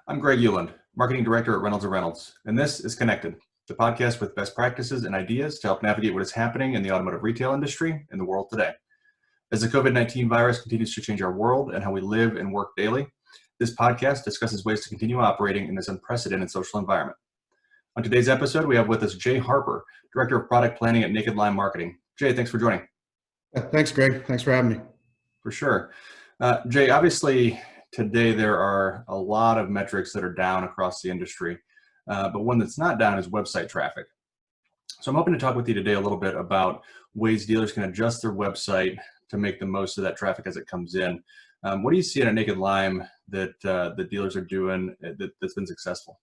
I'm Greg Euland, Marketing Director at Reynolds & Reynolds, and this is Connected, the podcast with best practices and ideas to help navigate what is happening in the automotive retail industry and the world today. As the COVID-19 virus continues to change our world and how we live and work daily, this podcast discusses ways to continue operating in this unprecedented social environment. On today's episode, we have with us Jay Harper, Director of Product Planning at Naked Lime Marketing. Jay, thanks for joining. Yeah, thanks, Greg. Thanks for having me. For sure. Jay, obviously, today there are a lot of metrics that are down across the industry, but one that's not down is website traffic. So I'm hoping to talk with you today a little bit about ways dealers can adjust their website to make the most of that traffic as it comes in. What do you see at Naked Lime that the dealers are doing that's been successful?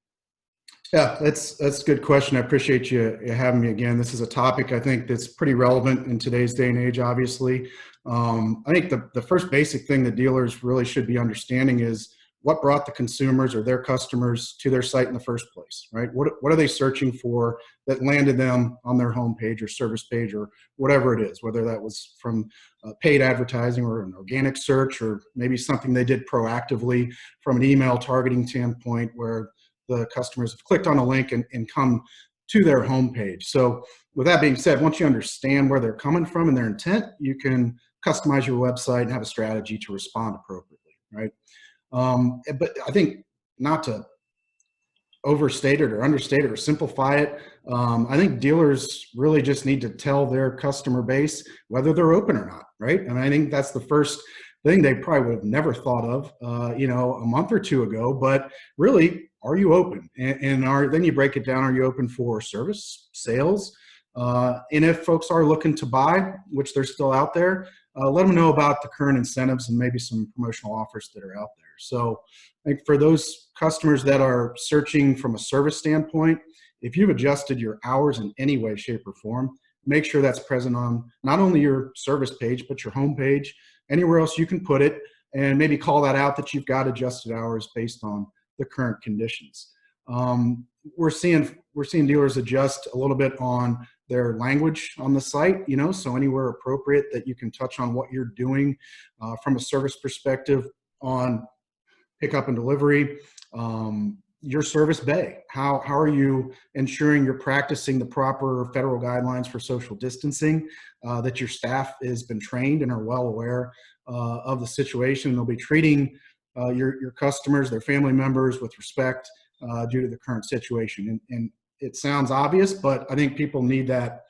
Yeah, that's a good question. I appreciate you having me again. This is a topic I think that's pretty relevant in today's day and age, obviously. I think the first basic thing that dealers really should be understanding is what brought the consumers or their customers to their site in the first place, right? What are they searching for that landed them on their homepage or service page or whatever it is, whether that was from paid advertising or an organic search or maybe something they did proactively from an email targeting standpoint where the customers have clicked on a link and come to their homepage. So with that being said, once you understand where they're coming from and their intent, you can customize your website and have a strategy to respond appropriately, right? But I think not to overstate it or understate it or simplify it, I think dealers really just need to tell their customer base whether they're open or not, right? And I think that's the first thing they probably would have never thought of, a month or two ago. But really, are you open? And then you break it down. Are you open for service, sales? And if folks are looking to buy, which they're still out there, let them know about the current incentives and maybe some promotional offers that are out there. So I think for those customers that are searching from a service standpoint, if you've adjusted your hours in any way, shape, or form, make sure that's present on not only your service page, but your home page, anywhere else you can put it, and maybe call that out that you've got adjusted hours based on the current conditions. We're seeing dealers adjust a little bit on their language on the site, so anywhere appropriate that you can touch on what you're doing from a service perspective on pickup and delivery. Your service bay, how are you ensuring you're practicing the proper federal guidelines for social distancing, that your staff has been trained and are well aware of the situation. They'll be treating your customers, their family members with respect due to the current situation. And it sounds obvious, but I think people need that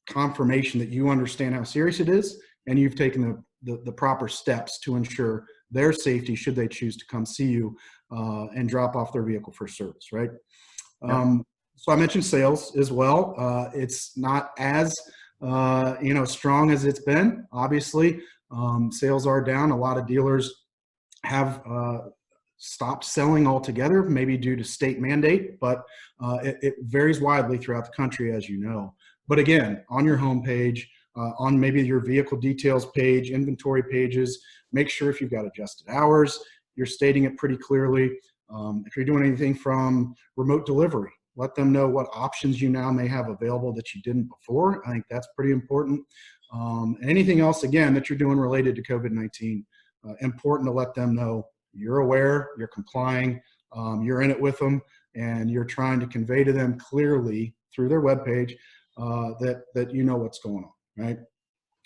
confirmation that you understand how serious it is and you've taken the proper steps to ensure their safety should they choose to come see you and drop off their vehicle for service, right? Yeah. So I mentioned sales as well. It's not as strong as it's been. Obviously, sales are down. A lot of dealers have stopped selling altogether, maybe due to state mandate, but it varies widely throughout the country, as you know. But again, on your homepage, on maybe your vehicle details page, inventory pages, make sure if you've got adjusted hours, you're stating it pretty clearly. If you're doing anything from remote delivery, let them know what options you now may have available that you didn't before. I think that's pretty important. Anything else, again, that you're doing related to COVID-19, important to let them know you're aware, you're complying, you're in it with them, and you're trying to convey to them clearly through their webpage that you know what's going on. Right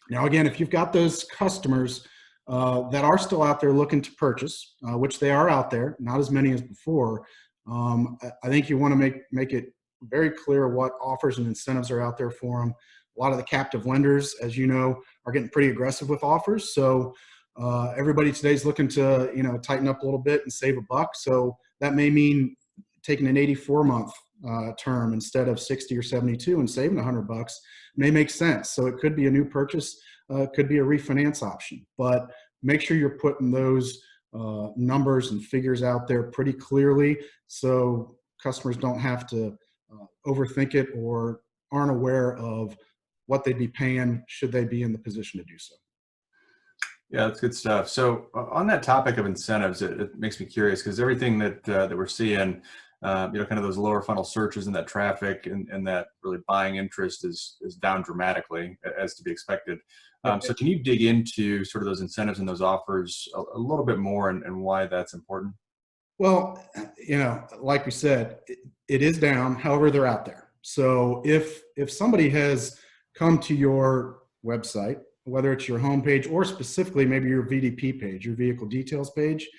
now, again, if you've got those customers that are still out there looking to purchase, which they are out there, not as many as before, I think you want to make it very clear what offers and incentives are out there for them. A lot of the captive lenders, as you know, are getting pretty aggressive with offers. So everybody today is looking to tighten up a little bit and save a buck. So that may mean taking an 84-month term instead of 60 or 72 and saving $100 may make sense. So it could be a new purchase, could be a refinance option, but make sure you're putting those numbers and figures out there pretty clearly so customers don't have to overthink it or aren't aware of what they'd be paying should they be in the position to do so. Yeah, that's good stuff. So on that topic of incentives, it makes me curious because everything that we're seeing, kind of those lower funnel searches and that traffic and that really buying interest is down dramatically, as to be expected. So can you dig into sort of those incentives and those offers a little bit more and why that's important? Well, like we said, it is down. However, they're out there. So if somebody has come to your website, whether it's your homepage or specifically maybe your VDP page, your vehicle details page,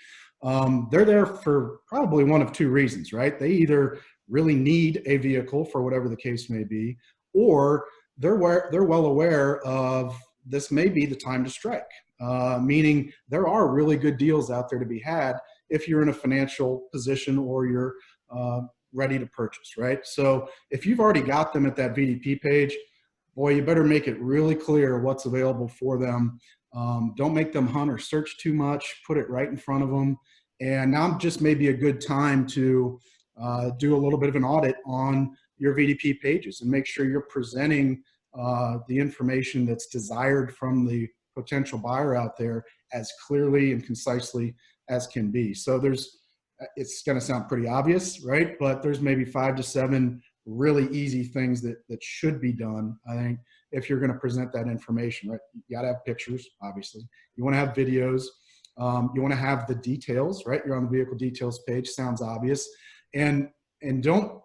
they're there for probably one of two reasons, right? They either really need a vehicle for whatever the case may be, or they're well aware of this may be the time to strike, meaning there are really good deals out there to be had if you're in a financial position or you're ready to purchase, right? So if you've already got them at that VDP page, boy, you better make it really clear what's available for them. Don't make them hunt or search too much. Put it right in front of them. And now just maybe a good time to do a little bit of an audit on your VDP pages and make sure you're presenting the information that's desired from the potential buyer out there as clearly and concisely as can be. So it's going to sound pretty obvious, right? But there's maybe 5 to 7 really easy things that should be done, I think, if you're going to present that information, right? You got to have pictures, obviously. You want to have videos. You want to have the details, right? You're on the vehicle details page, sounds obvious. And don't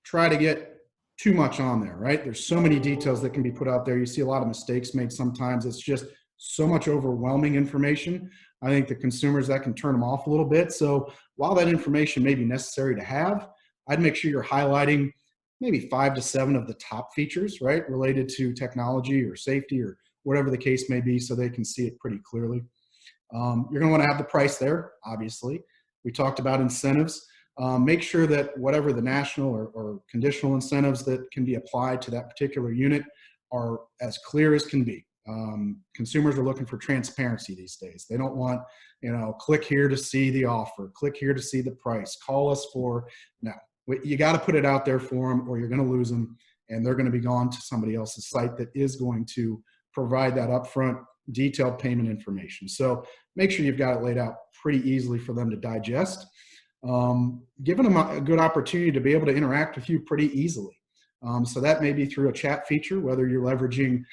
try to get too much on there, right? There's so many details that can be put out there. You see a lot of mistakes made sometimes. It's just so much overwhelming information. I think the consumers, that can turn them off a little bit. So while that information may be necessary to have, I'd make sure you're highlighting maybe 5 to 7 of the top features, right, related to technology or safety or whatever the case may be, so they can see it pretty clearly. You're going to want to have the price there, obviously. We talked about incentives. Make sure that whatever the national or conditional incentives that can be applied to that particular unit are as clear as can be. Consumers are looking for transparency these days. They don't want, click here to see the offer, click here to see the price, call us for. No, you got to put it out there for them or you're going to lose them and they're going to be gone to somebody else's site that is going to provide that upfront detailed payment information. So make sure you've got it laid out pretty easily for them to digest. Giving them a good opportunity to be able to interact with you pretty easily. So that may be through a chat feature, whether you're leveraging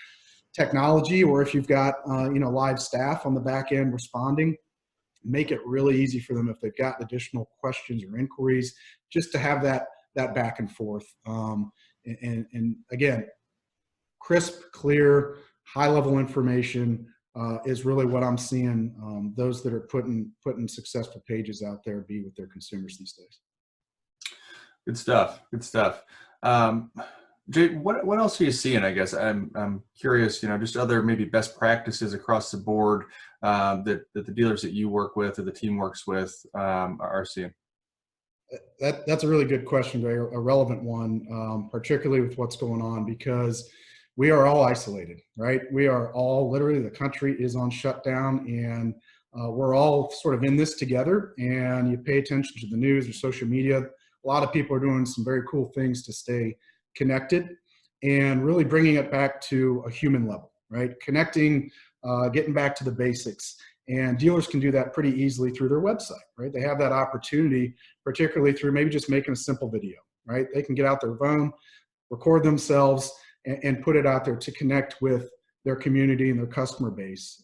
technology or if you've got live staff on the back end responding. Make it really easy for them if they've got additional questions or inquiries, just to have that back and forth. And again, crisp, clear, high-level information is really what I'm seeing those that are putting successful pages out there be with their consumers these days. Good stuff. Good stuff. Jay, what else are you seeing? I guess I'm curious. Just other maybe best practices across the board that the dealers that you work with or the team works with are seeing. That's a really good question, Greg, a relevant one, particularly with what's going on, because we are all isolated, right? We are all, literally, the country is on shutdown, and we're all sort of in this together. And you pay attention to the news or social media, a lot of people are doing some very cool things to stay connected and really bringing it back to a human level, right? Connecting, getting back to the basics. And dealers can do that pretty easily through their website, right? They have that opportunity, particularly through maybe just making a simple video, right? They can get out their phone, record themselves, and put it out there to connect with their community and their customer base.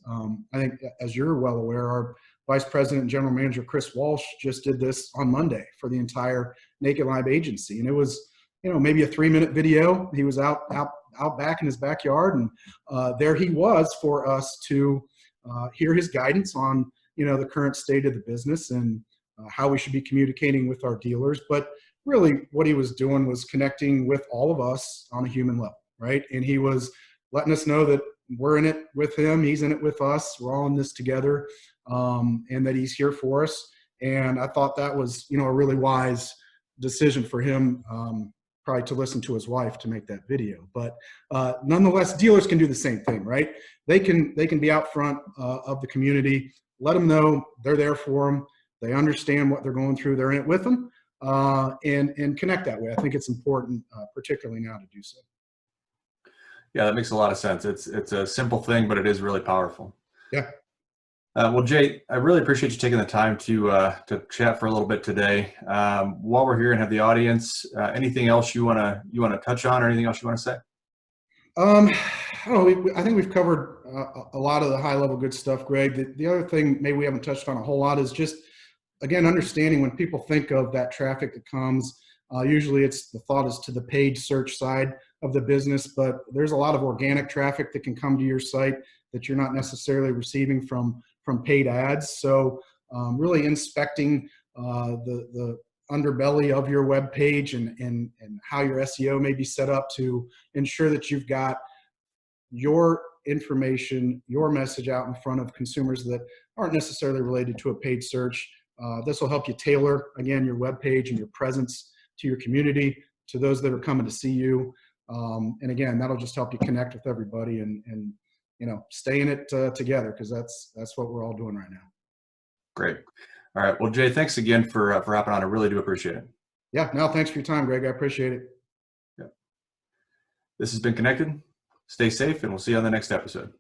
I think, as you're well aware, our Vice President and General Manager, Chris Walsh, just did this on Monday for the entire Naked Live agency. And it was, maybe a 3-minute video. He was out back in his backyard, and there he was for us to hear his guidance on, the current state of the business and how we should be communicating with our dealers. But really what he was doing was connecting with all of us on a human level, right? And he was letting us know that we're in it with him, he's in it with us, we're all in this together, and that he's here for us. And I thought that was, a really wise decision for him, probably to listen to his wife to make that video. But nonetheless, dealers can do the same thing, right? They can be out front of the community, let them know they're there for them, they understand what they're going through, they're in it with them, and connect that way. I think it's important, particularly now, to do so. Yeah, that makes a lot of sense. It's a simple thing, but it is really powerful. Yeah. Well, Jay, I really appreciate you taking the time to chat for a little bit today. While we're here and have the audience, anything else you want to touch on, or anything else you want to say? I don't know. I think we've covered a lot of the high-level good stuff, Greg. The other thing maybe we haven't touched on a whole lot is just again, understanding when people think of that traffic that comes, usually it's the thought is to the paid search side of the business, but there's a lot of organic traffic that can come to your site that you're not necessarily receiving from paid ads. So really inspecting the underbelly of your web page and how your SEO may be set up to ensure that you've got your information, your message out in front of consumers that aren't necessarily related to a paid search. This will help you tailor, again, your web page and your presence to your community, to those that are coming to see you. And again, that'll just help you connect with everybody and stay in it together, because that's what we're all doing right now. Great. All right. Well, Jay, thanks again for hopping on. I really do appreciate it. Yeah, no, thanks for your time, Greg. I appreciate it. Yeah. This has been Connected. Stay safe, and we'll see you on the next episode.